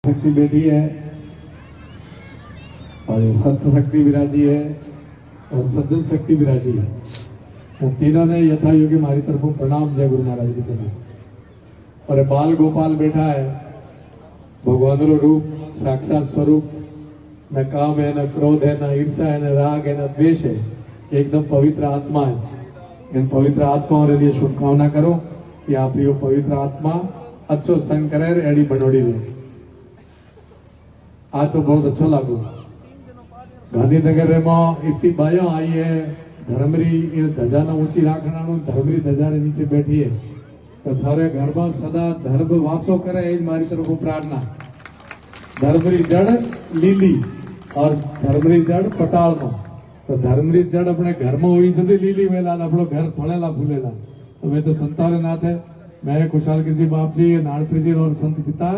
शक्ति बेटी है और संत शक्ति विराजी है और सज्जन शक्ति विराजी है। तो तीनों ने यथा योग्य हमारी तरफ प्रणाम जय गुरु महाराज की तरफ। और बाल गोपाल बैठा है, भगवान रो रूप साक्षात स्वरूप। न काम है, न क्रोध है, न ईर्षा है, न राग है, न द्वेष है। एकदम पवित्र आत्मा है। इन पवित्र आत्माओं के लिए शुभकामना करो कि आप यो पवित्र आत्मा अच्छो संग करे एडी बनोड़ी रहे। आज तो बहुत अच्छा लागू। गांधीनगर में इतनी बाया आई है, धर्मरी ध्वजा न ऊंची राखना, धर्मरी ध्वजा ने नीचे बैठी है। तो थारे घर में सदा धर्म वासो करे ये मारी तरफ प्रार्थना। धर्मरी जड़ लीली और धर्मरी जड़ पटाल में। तो धर्मरी जड़ अपने घर में हुई थी लीली वेला, अपनो घर फलेला फूलेला। तो वे तो संतारे नाथ है। मैं खुशहाल गिरजी बाप जी, नानप्री जी और संत पिता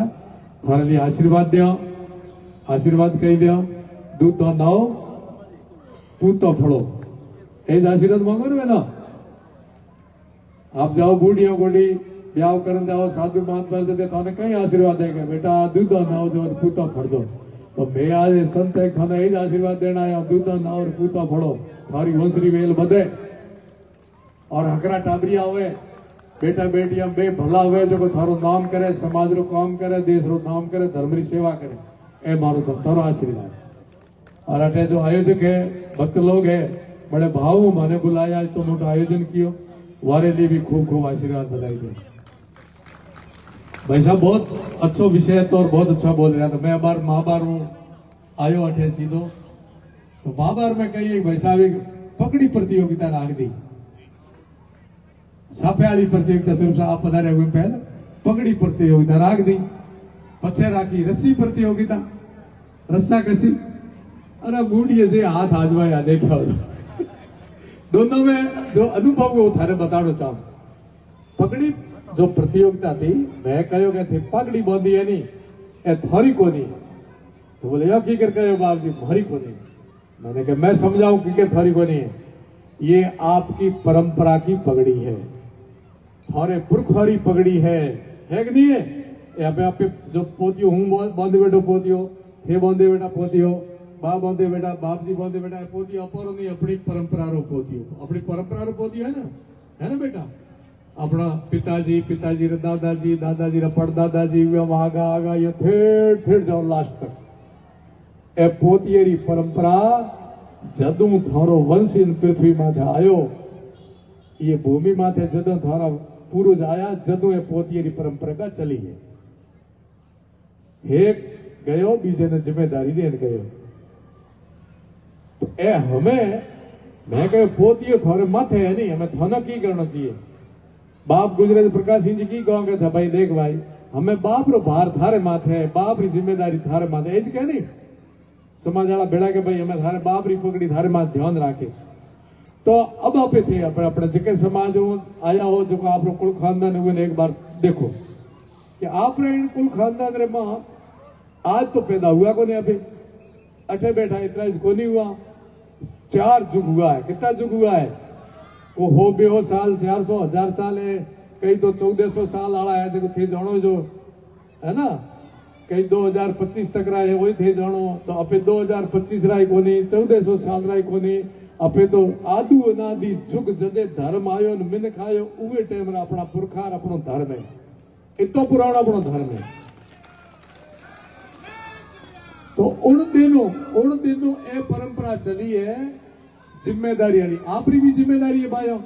थारे लिए आशीर्वाद दिया। आशीर्वाद कही दिया, दूध तो नाओ पूत तो फड़ो, ये आशीर्वाद मांगो ना। आप जाओ बूढ़िया गोड़ी ब्याह कर जाओ, साधु महात्मा देते तो कई आशीर्वाद देंगे, बेटा दूध नाओ जो पूता फड़ दो। तो मैं आज संत है थाने ये आशीर्वाद देना है, दूध नाओ और पूता फड़ो, थारी वंशरी वेल बधे और हकरा टाबरिया हुए, बेटा बेटिया बे भला हुए जो थारो नाम करे, समाज रो काम करे, देश रो नाम करे, धर्म री सेवा करे। ए मारो संतारो आशीर्वाद। और अटे जो आयोजक है, भक्त लोग है, बड़े भाव मैंने बुलाया, तो मोटा आयोजन कियो, वारे लिए भी खूब खूब आशीर्वाद बधाई दे। भाई साहब बहुत अच्छा विषय तो और बहुत अच्छा बोल रहा था। मैं बार महाबार हूँ आयो अठे सीधो, तो महाबार में कही भाई साहब एक पकड़ी प्रतियोगिता राख दी। साफेवाली प्रतियोगिता स्वरूप से आप पधारे हुए पहले पकड़ी प्रतियोगिता राख दी। पछे राखी रस्सी प्रतियोगिता, रस्सा कसी। अरे बूढ़ी से हाथ आजमाया देखा दोनों में जो अनुभव वो थारे बताड़ो चाहूं। पकड़ी जो प्रतियोगिता थी, मैं कहो के थे पगड़ी बांधी है नहीं, ए थारी को नहीं। तो बोले या की कर कहो बाप जी थारी को नहीं। मैंने कहा मैं समझाऊं कि थारी को नहीं है, ये आपकी परंपरा की पगड़ी है, थारे पुरखारी पगड़ी है कि नहीं है। आप जो पोतियो हूँ बांधे बैठो पोतियो, थे बांधे बेटा पोतियो, बाप बांधे बेटा बाप जी बांधे बेटा पोतियो, अपर नहीं अपनी परंपरा रो पोतियो, अपनी परंपरा रो पोतियो है ना बेटा। अपना पिताजी पिताजी रे दादाजी दादाजी रे परदादाजी आगा आगा ये ठेठ ठेठ जाओ लास्ट तक। ए पोतियेरी परंपरा जदू थारो वंश इन पृथ्वी माथे आयो, ये भूमि माथे जदू थारा पूर्वज आया, जदू ए पोतियेरी परंपरा का चली है। एक गयो बीजे ने जिम्मेदारी देन गयो। तो ए हमें मैं कहो पोतियो थारे माथे है नहीं, हमें थाना की करना चाहिए। बाप गुजरे प्रकाश सिंह जी की कहोगे था भाई देख भाई हमें बाप रो भार थारे माथे है, बाप री जिम्मेदारी थारे माथे है। क्या नहीं समाज वाला बेड़ा के भाई हमें थारे बाप री पकड़ी थारे माथे ध्यान राखे। तो अब आप थे अपने अपने जिके समाज हो आया हो, जो आप कुल खानदान हुए एक बार देखो कि आप कुल खानदान रे मां आज तो पैदा हुआ को नहीं, अभी अठे बैठा इतना को नहीं हुआ, 4 युग हुआ है। कितना युग हुआ है वो हो बेहो साल 400 1000 साल है, कई तो 1400 साल आला है। देखो थे जानो जो है ना, कई 2025 तक रहा है वही थे जानो। तो अपे 2025 राय को नहीं, 1400 साल राय को नहीं। अपे तो आदु अनादि जुग जदे धर्म आयो न मिन खायो उवे टाइम रा अपना पुरखार अपनो धर्म है, इतो पुराना अपनो धर्म है। तो उन दिनों ए परंपरा चली है जिम्मेदारी वाली। आपरी भी जिम्मेदारी है भाइयों,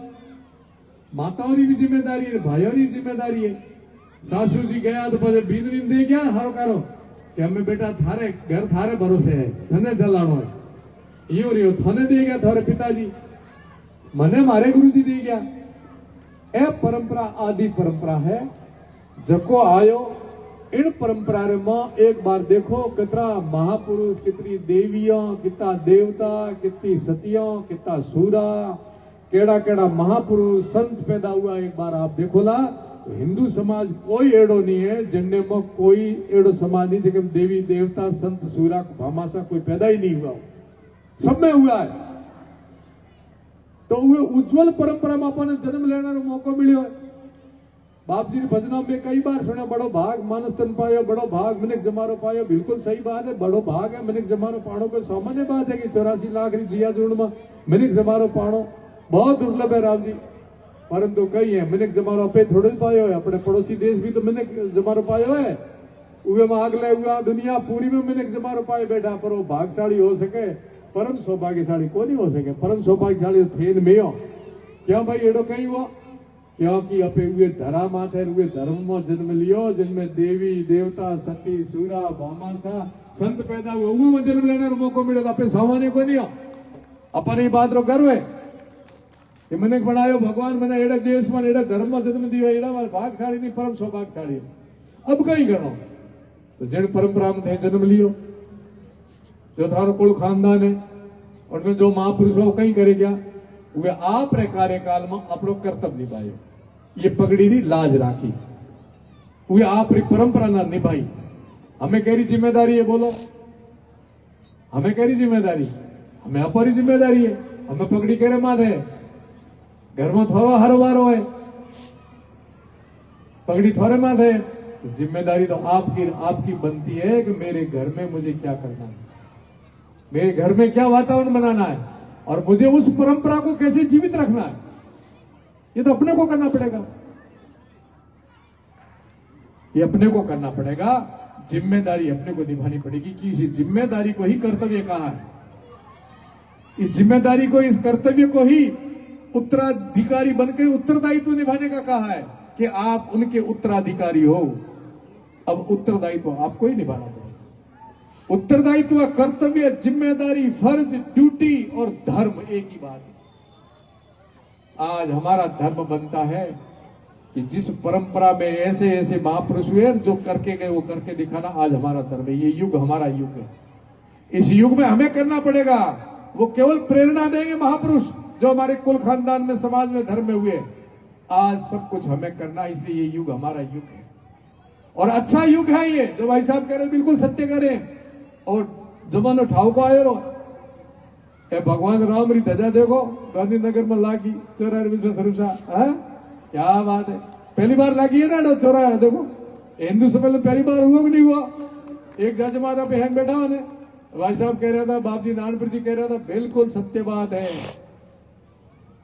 माताओं की भी जिम्मेदारी है, भाइयों की जिम्मेदारी है। सासू जी गया तो पहले बीन दे गया हारो कारो कि हमें बेटा थारे घर थारे भरोसे है, थने चलानो है। यूं रियो थने दे गया थारे पिताजी, मने मारे गुरु जी दे गया। ए परंपरा आदि परंपरा है जको आयो। इन परंपरा में एक बार देखो कितना महापुरुष, कितनी देवियां, कितना देवता, कितनी सतियां, कितना सूरा, केड़ा केड़ा महापुरुष संत पैदा हुआ। एक बार आप देखो ला, तो हिंदू समाज कोई एड़ो नहीं है जिनने में कोई एड़ो समाज नहीं जिसमें देवी देवता संत सूरा भामाशा कोई पैदा ही नहीं हुआ, सब में हुआ है। तो वो उज्जवल परंपरा में अपन जन्म लेने का मौका मिलो है। बाप जी ने भजनों में कई बार सुना, बड़ो भाग मानस तन पायो, बड़ो भाग मिनक जमारो पायो। बिल्कुल सही बात है, बड़ो भाग है मिनक जमारो पाणो। कोई सामान्य बात है कि 84 लाख री जिया जोड़ में मिनक जमारो पाणो बहुत दुर्लभ है राम जी। परंतु कई है मिनक जमारो पे थोड़े पायो है, अपने पड़ोसी देश भी तो मिनक जमारो पायो है। उवे में आगले हुआ दुनिया पूरी में मिनक जमारो पाए बैठा, पर वो भागशाली हो सके, परम सौभाग्यशाली को नहीं हो सके। परम सौभाग्यशाली थेन में हो क्यों भाई एडो कहीं हुआ, क्योंकि अपे हुए धरा माथे हुए धर्म में जन्म लियो, जिनमें देवी देवता सती सूरा भामासा संत पैदा हुए, उनमें में जन्म लेने मौको मिले तो अपने सामान्य को नहीं हो। अपन ये बात रो गर्व है कि मैंने बनायो भगवान, मैंने एडे देश में एडे धर्म में जन्म दियो, एडा भागशाली नहीं परम सौभाग्यशाली। अब कहीं करो तो जड़ परंपरा में थे जन्म लियो, जो थारो कुल खानदान है उनमें जो महापुरुष हो कहीं करे क्या, वे आप रे कार्यकाल में अपनो कर्तव्य निभायो, ये पगड़ी री लाज राखी, वे आप री परंपरा ना निभाई। हमें कह रही जिम्मेदारी है, बोलो हमें कह रही जिम्मेदारी, हमें अपरी जिम्मेदारी है। हमें पगड़ी करे माथे, घर में थोड़ा हर वारो है, पगड़ी थोड़े माथे। जिम्मेदारी तो आपकी बनती है कि मेरे घर में मुझे क्या करना है, मेरे घर में क्या वातावरण बनाना है, और मुझे उस परंपरा को कैसे जीवित रखना है, ये तो अपने को करना पड़ेगा, ये अपने को करना पड़ेगा। जिम्मेदारी अपने को निभानी पड़ेगी कि इस जिम्मेदारी को ही कर्तव्य कहा है, इस जिम्मेदारी को, इस कर्तव्य को ही उत्तराधिकारी बनकर उत्तरदायित्व निभाने का कहा है कि आप उनके उत्तराधिकारी हो। अब उत्तरदायित्व आपको ही निभाना पड़ेगा। उत्तरदायित्व, कर्तव्य, जिम्मेदारी, फर्ज, ड्यूटी और धर्म एक ही बात है। आज हमारा धर्म बनता है कि जिस परंपरा में ऐसे ऐसे महापुरुष हुए जो करके गए वो करके दिखाना, आज हमारा धर्म है। ये युग हमारा युग है, इस युग में हमें करना पड़ेगा। वो केवल प्रेरणा देंगे महापुरुष जो हमारे कुल खानदान में समाज में धर्म में हुए, आज सब कुछ हमें करना, इसलिए ये युग हमारा युग है और अच्छा युग है ये, जो भाई साहब कह रहे बिल्कुल सत्य करें। और जमानो ठाव को आयो रो ए भगवान राम री ध्वजा देखो गांधीनगर में लागी, चौराहा विश्व स्वरूप है, क्या बात है, पहली बार लागी है ना चौराहा, देखो हिंदू सभा में पहली बार हुआ कि नहीं हुआ। एक जज माता पे हैंग बैठा होने, भाई साहब कह रहा था, बाप जी नारायणपुर जी कह रहा था, बिल्कुल सत्य बात है,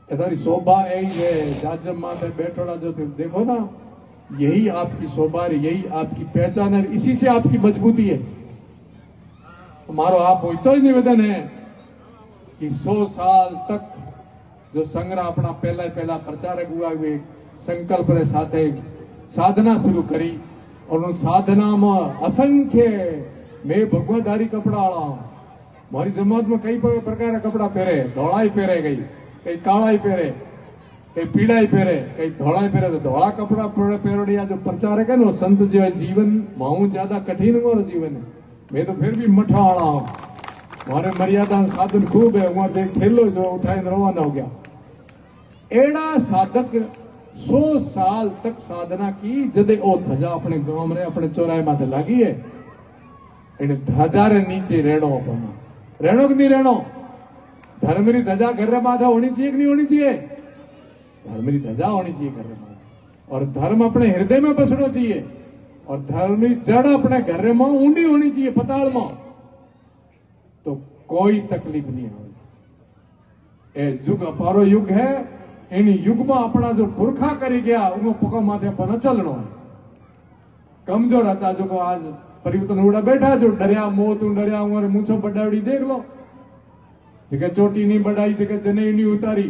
तुम्हारी शोभा यही है। जज माता बैठोड़ा जो देखो ना, यही आपकी शोभा है, यही आपकी पहचान है, इसी से आपकी मजबूती है। हमारो आप हो तो निवेदन है कि 100 साल तक जो संग्रह अपना पहला प्रचारक हुआ, वे संकल्प रे साथे साधना शुरू करी और उन साधना में असंख्य मैं भगवाधारी कपड़ा आला, मारी जमात में कई प्रकार कपड़ा पहरे, धोलाई पहरे गई, कई काला पहरे, कई पीड़ा पहरे, कई धोला पहरे। तो धोला कपड़ा पहरोड़िया जो प्रचारक है ना, संत जो जीवन माऊ ज्यादा कठिन हो जीवन है, मैं तो फिर भी मठा आला हूं, मारे मर्यादा साधन खूब है, वहां देख ठेलो जो उठाए रवाना हो गया। एड़ा साधक 100 साल तक साधना की, जदे ओ ध्वजा अपने गांव में अपने चौराहे माथे लागी है, इन ध्वजा रे नीचे रहनो, अपना रहनो कि नहीं रहनो। धर्म री ध्वजा घर माथा होनी चाहिए कि नहीं होनी चाहिए, धर्म री ध्वजा होनी चाहिए घर माथा, और धर्म अपने हृदय में बसना चाहिए, और धर्म री जड़ अपने घर में ऊंडी होनी चाहिए, पताल में, तो कोई तकलीफ नहीं हो। ए युग अपारो युग है, इन युग में अपना जो पुरखा करी गया उनको पको माथे पर चलनो है। कमजोर था जो को आज परिवर्तन उड़ा बैठा, जो डरिया मोह तू डरिया उमर मूछो बढ़ावड़ी देख लो, जगह चोटी नहीं बढ़ाई, जगह जनेऊ नहीं उतारी,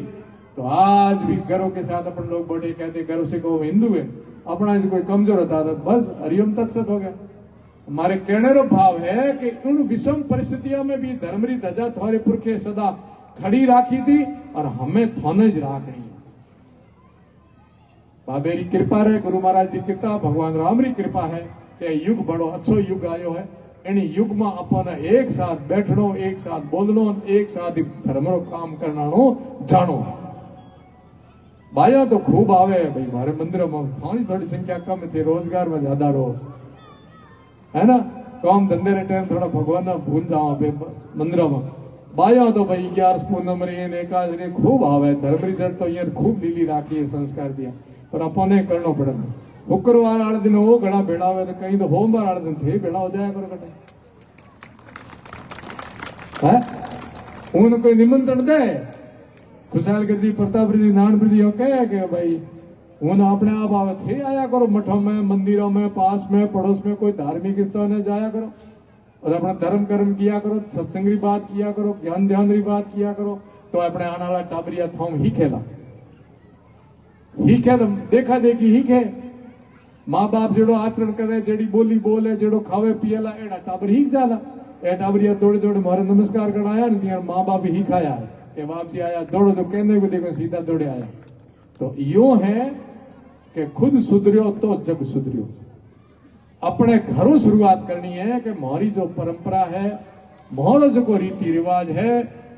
तो आज भी घरों के साथ अपन लोग बड़े कहते घरों से को हिंदू है, अपना कोई कमजोर होता तो बस हरिओम तत्सत हो गया। हमारे कहने रो भाव है कि उन विषम परिस्थितियों में भी धर्म री ध्वजा थोड़े पुरखे सदा खड़ी राखी थी और हमें थोने ज राखनी है। बाबेरी कृपा है, गुरु महाराज की कृपा, भगवान राम री कृपा है कि युग बड़ो अच्छो युग आयो है। इन युग में अपन एक साथ बैठनो, एक साथ बोलनो, एक साथ धर्म रो काम करना जानो है। बाया तो खूब आवे भाई, हमारे मंदिरों में थोड़ी संख्या कम थी, रोजगार में ज्यादा रो है ना, काम धंधे रे टाइम थोड़ा भगवान भूल जाओ मंदिरों में। बाया तो भाई 11 पूनम रे एकादश रे खूब आवे, धर्म री जड़ तो ये खूब लीली राखी है, संस्कार दिया, पर अपने करना पड़े। शुक्रवार वाले दिन वो घना भेड़ा हुए तो कहीं तो सोमवार वाले दिन थे भेड़ा हो जाया करो कटे है उन कोई निमंत्रण दे खुशहाल गिरजी प्रताप जी नानपुर जी कहे कि भाई उन अपने आप आवे थे आया करो मठों में मंदिरों में पास में पड़ोस में कोई धार्मिक स्थल में जाया करो और अपना धर्म कर्म किया करो सत्संग की बात किया करो ज्ञान ध्यान की बात किया करो तो अपने आने वाला टाबरिया थोम ही खेला ही खे तो देखा देखी ही खे माँ बाप जेड़ो आचरण करे जेड़ी बोली बोले जेड़ो खावे पियला एड़ा टाबर ही जाला ए टाबरिया दौड़े दौड़े मारे नमस्कार कराया नहीं माँ बाप ही खाया है कि बाप जी आया दौड़ो तो कहने को देखो सीधा दौड़े आया तो यो है कि खुद सुधरियो तो जग सुधरियो अपने घरों शुरुआत करनी है कि हमारी जो परंपरा है मोहरो जो रीति रिवाज है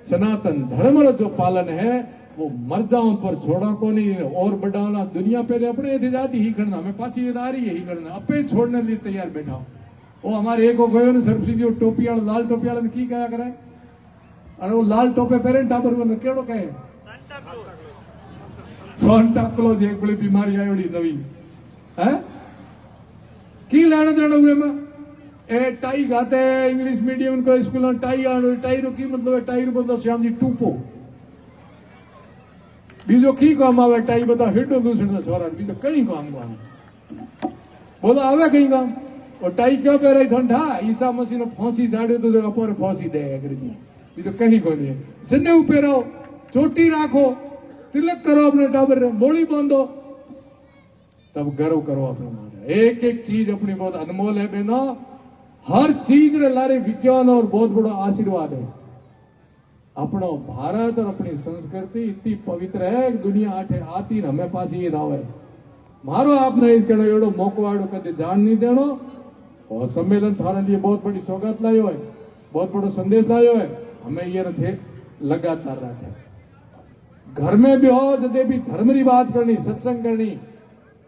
सनातन धर्म जो पालन है वो मर जाओ पर छोड़ा को नहीं और बढ़ाना दुनिया पहले अपने एहतजाजी ही करना मैं पाची आ रही है ही करना अपने छोड़ने लिए तैयार बैठा वो हमारे एक गयो ने सरपंच टोपी वाला लाल टोपी वाला की क्या करे अरे वो लाल टोपे पहरे टाबर को केड़ो कहे सांता क्लॉज एक बड़ी बीमारी आई नवी है की लेना देना हुए में ए टाई गाते इंग्लिश मीडियम को स्कूल में टाई आनो टाई रो की मतलब टाई रो बता श्याम जी टूपो बीजो की काम आवे टाई बता हेडो दूसरे छोरा बीजो कहीं काम को बोलो आवे कहीं काम और टाई क्यों पहरे ठंडा ईसा मसीह ने फांसी झाड़े तो जगह पर फांसी दे अंग्रेजी बीजो कहीं को नहीं जने पहराओ चोटी राखो तिलक करो अपने टाबर मोड़ी बांधो तब गर्व करो अपने एक एक चीज अपनी बहुत अनमोल है बेनो हर चीज रे लारे विज्ञान और बहुत बड़ा आशीर्वाद है अपनो भारत और अपनी संस्कृति इतनी पवित्र है कि दुनिया आठे आती न हमें पास ये दाव है मारो आपने इस कड़ो एड़ो मोकवाड़ो कदे जान नहीं देनो और सम्मेलन थारे लिए बहुत बड़ी सौगात लायो है बहुत बड़ो संदेश लायो है हमें ये रथे लगातार रखे घर में भी हो जदे भी धर्म की बात करनी सत्संग करनी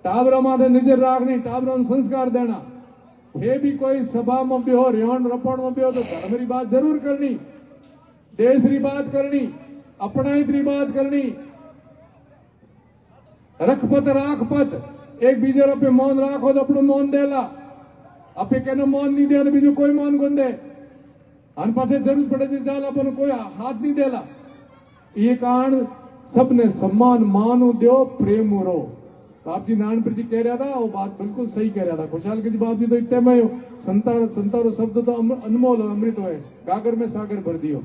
टाबरों माथे नजर रखनी टाबरों संस्कार देना ये भी कोई सभा में भी हो रेवण रपण में भी हो तो धर्म की बात जरूर करनी देश की बात करनी अपना की बात करनी रखपत राखपत एक बीजे पे मौन राखो तो अपनो मौन देला अपे कहने मौन नहीं दे बीजो कोई मौन कोन दे अन पासे जरूरत पड़े तो जाल अपन कोई हाथ नहीं देला ये कारण सबने सम्मान मानो दो प्रेम रो बाप जी नानपुर जी कह रहा था वो बात बिल्कुल सही कह रहा था खुशहाल के जी बाप जी तो इतने में संतारो शब्द तो अनमोल अमृत है गागर में सागर भर दियो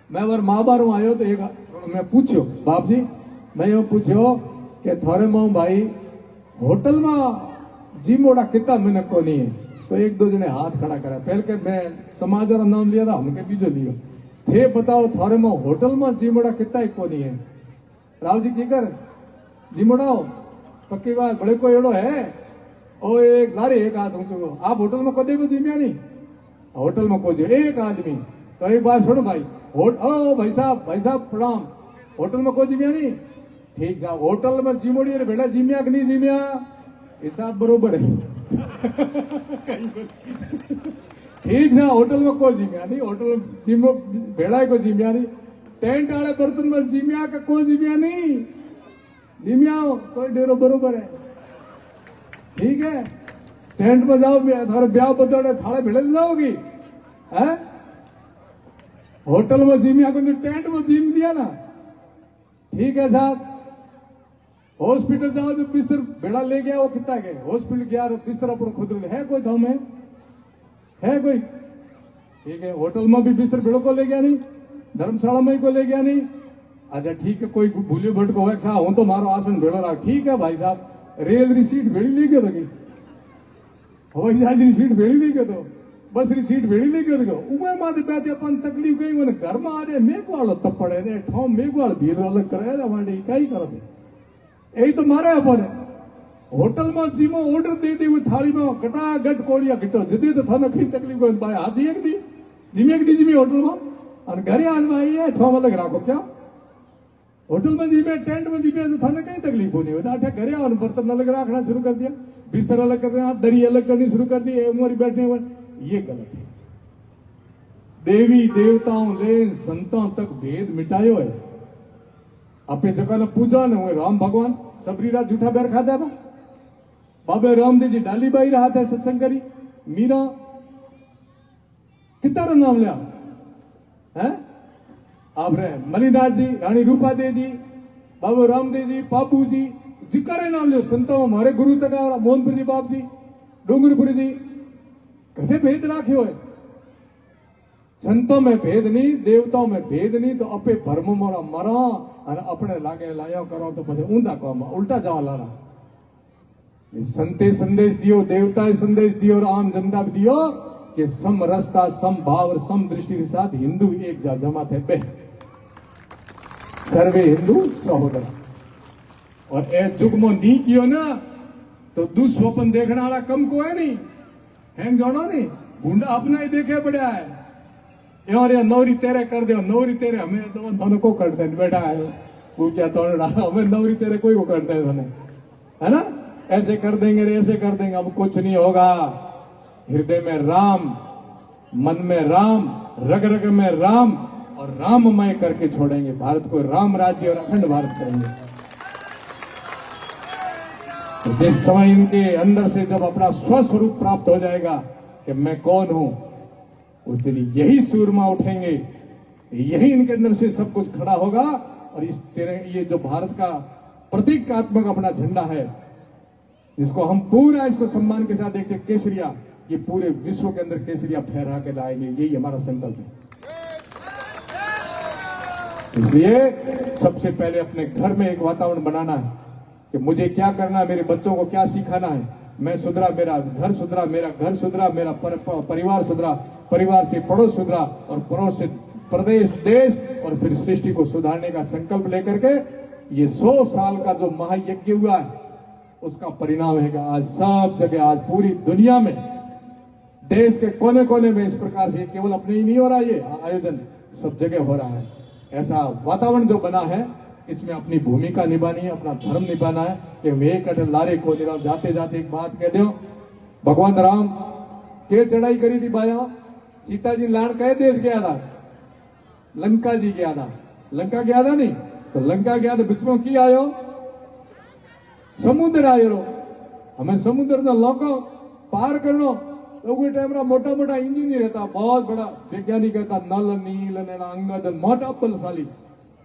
मैं बार माँ बार आयो तो एक मैं पूछो बाप जी मैं यो पूछो कि थोड़े माँ भाई होटल में जी मोड़ा कितना मिनट को नहीं है तो एक दो जने हाथ खड़ा करा पहले के मैं समाचार नाम लिया था हमके बीजो लियो थे बताओ थारे में होटल में जीमोड़ा कितना को नहीं है राव जी की कर जीमोड़ाओ पक्की बात बड़े को एड़ो है ओ एक लारे एक आदमी तो आप होटल में कदे को जीमिया नहीं होटल में को एक आदमी तो एक बात सुनो भाई ओ भाई साहब प्रणाम होटल में को जीमिया नहीं ठीक साहब होटल में जीमोड़ी रे बेटा जीमिया कि नहीं जीमिया हिसाब बरोबर है ठीक है होटल में कोई जीमिया नहीं होटल में जीमो भेड़ा को जीमिया नहीं टेंट वाले बर्तन में जीमिया का कोई जीमिया नहीं जीमिया कोई डेरो बरोबर है ठीक है टेंट में जाओ थारे ब्याह बदौड़े थाले भेड़े जाओगी है होटल में जीमिया को टेंट में जीम दिया ना ठीक है साहब हॉस्पिटल जाओ जो बिस्तर भेड़ा ले गया वो कितना गए हॉस्पिटल गया बिस्तर अपना खुद है कोई धाम है कोई ठीक है होटल में भी बिस्तर भेड़ों को ले गया नहीं धर्मशाला में को ले गया नहीं अच्छा ठीक है कोई भूलियो भट को साहब हूं तो मारो आसन भेड़ो रहा ठीक है भाई साहब रेल री सीट भेड़ी ले गयो तो हवाई जहाज री सीट भेड़ी ले गयो तो बस री सीट भेड़ी ले गयो तो उमे माथे बैठे अपन तकलीफ गई मैंने घर में आ रहे मेघ वालो तपड़े रे ठो मेघ वाल भीड़ अलग करे वाले कई करते यही तो मारे अपन होटल में जीमो ऑर्डर दे दे थाली में गटा गट कोड़िया गिटो जदे तो थाने कई तकलीफ कोई भाई हाजी एक दी जीमी होटल में और घरे आने आई है ठो अलग राखो क्या होटल में जीमे टेंट में जीमे तो थाने कई तकलीफ होनी है आठे घरे आने बर्तन अलग रखना शुरू कर दिया बिस्तर अलग कर दिया दरी अलग करनी शुरू कर दी उमर बैठने पर ये गलत है देवी देवताओं ले संतों तक भेद मिटायो है अपने जगह पूजा न हुए राम भगवान सबरी रात जूठा बैर खाधा था। बाबे रामदेव जी डालीबाई रहा था सत्संग करी, मीरा कितना नाम लिया है आप रे, मणिदास जी, रानी रूपादेव जी, बाबा रामदेव जी, पापू जी, जिक्र नाम लियो। संतों हमारे गुरु तक मोहनपुर जी बाप जी, डूंगरपुरी जी, कथे भेद राख्यो है। संतों में भेद नहीं, देवताओं में भेद नहीं, तो अपे भरम मोरा मरा और अपने लागे लाया करो तो પછી ઊંધા કામ उल्टा जावा लारा। संते संदेश दियो, देवताए संदेश दियो और आम जनता भी दियो कि सम रस्ता, सम भाव और सम दृष्टि के साथ हिंदू एक जा जमा थे बे, सर्वे हिंदू सहोदर। और ए जुग में नी कियो ना तो दुस्वप्न देखने वाला कम को है नहीं, हैंग जानो नहीं, भूंडा अपना ही देखे पड़ा है। यार ये नौरी तेरे कर दो, नौरी तेरे हमें तो दोनों को कर दे बेटा है वो क्या तो हमें नौरी तेरे कोई को कर दे, है ना, ऐसे कर देंगे ऐसे कर देंगे, अब कुछ नहीं होगा। हृदय में राम, मन में राम, रग रग में राम और राममय करके छोड़ेंगे भारत को, राम राज्य और अखंड भारत करेंगे। तो जिस समय इनके अंदर से जब अपना स्वस्वरूप प्राप्त हो जाएगा कि मैं कौन हूं, उस दिन यही सूरमा उठेंगे, यही इनके अंदर से सब कुछ खड़ा होगा। और इस तरह ये जो भारत का प्रतीकात्मक अपना झंडा है, जिसको हम पूरा इसको सम्मान के साथ देखते केसरिया, ये पूरे विश्व के अंदर केसरिया फहरा के लाएंगे, यही हमारा संकल्प है। इसलिए सबसे पहले अपने घर में एक वातावरण बनाना है कि मुझे क्या करना है, मेरे बच्चों को क्या सिखाना है। मैं सुधरा, मेरा घर सुधरा, मेरा घर सुधरा, मेरा परिवार सुधरा, परिवार से पड़ोस सुधरा और पड़ोस से प्रदेश, देश और फिर सृष्टि को सुधारने का संकल्प लेकर के ये 100 साल का जो महायज्ञ हुआ है उसका परिणाम है कि आज सब जगह, आज पूरी दुनिया में, देश के कोने कोने में इस प्रकार से केवल अपने ही नहीं हो रहा, ये आयोजन सब जगह हो रहा है। ऐसा वातावरण जो बना है, इसमें अपनी भूमिका निभानी है, अपना धर्म निभाना है कि हम एक अटल लारे को निराव। जाते जाते एक बात कह दो, भगवान राम के चढ़ाई करी थी बाया, सीता जी लाड़ कहे देश गया था, लंका जी गया था, लंका गया था नहीं तो लंका गया तो बीच में की आयो, समुद्र आयो, हमें समुद्र ना लौको पार करनो तो वो टाइम मोटा मोटा इंजीनियर था, बहुत बड़ा वैज्ञानिक था, नल नील अंगद मोटा बलशाली,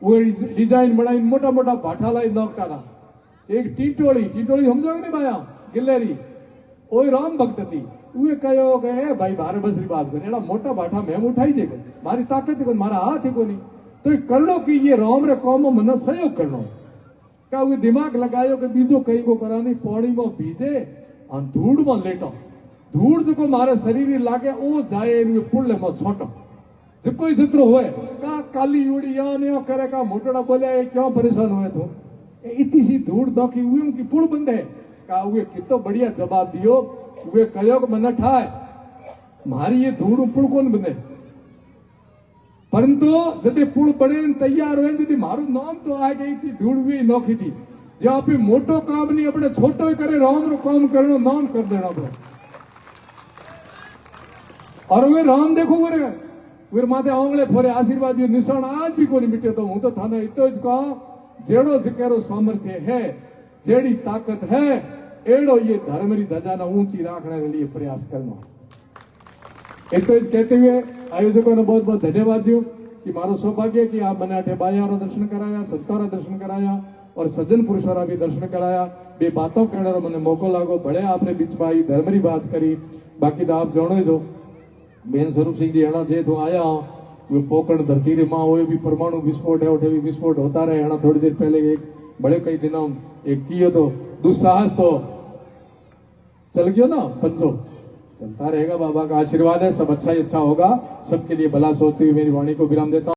वो डिजाइन बनाई मोटा मोटा भाठा लाई नौकता था। एक टीटोड़ी समझो नहीं भाया गिलेरी, वो राम भक्त थी, वे कहो कि भाई बारे बस बात करे, एड़ा मोटा भाठा मैं उठाई देगा, मारी ताकत को मारा हाथ ही को नहीं, तो ये करनो कि ये राम रे कौम मन सहयोग करनो का वे दिमाग लगायो कि बीजो कई को करानी पौड़ी में भीजे और धूड़ में लेटो, धूड़ जो मारे शरीर लागे ओ जाए पुल में छोटो जो कोई जितरो होए का काली उड़ी या ने करे का मोटड़ा बोले क्यों परेशान हुए तो इतनी सी धूड़ दौखी हुई उनकी पुल बंद है का वे कितो बढ़िया जवाब दियो, वे कहो कि मन ठाए मारी ये धूड़ पुल कौन बंदे, परंतु जब पुल बने तैयार हुए जब मारू नाम तो आ गई थी, धूड़ भी नौखी थी, जो आप मोटो काम नहीं अपने छोटो ही करे, राम रो काम करनो नाम कर देना अपने। और वे राम देखो वे माथे आंगले फोरे आशीर्वाद दियो, निशान आज भी कोई मिटे। तो हूं तो थाने इतो ज कहा जेड़ो जकेरो सामर्थ्य है, जेड़ी ताकत है, एड़ो ये धर्म री ध्वजा ना ऊंची रखने के लिए प्रयास करना। इतो कहते हुए आयोजकों ने बहुत बहुत धन्यवाद दियो कि मारो सौभाग्य कि आप मैंने अठे बायारो दर्शन कराया, संतोरा दर्शन कराया और सज्जन पुरुषोरा भी दर्शन कराया। बे बातों कहने रो मने मौको लागो, भले आपने बीच में आई धर्म री बात करी, बाकी तो आप जानो जो बेन स्वरूप सिंह जी हणा जे तो आया वो पोकण धरती रे मां हुए भी परमाणु विस्फोट है, उठे भी विस्फोट होता रहे। हणा थोड़ी देर पहले एक बड़े कई दिनों एक कियो तो दुस्साहस तो चल गयो ना, पंचो चलता रहेगा। बाबा का आशीर्वाद है, सब अच्छा ही अच्छा होगा, सबके लिए भला सोचते हुए मेरी वाणी को विराम देता हूं।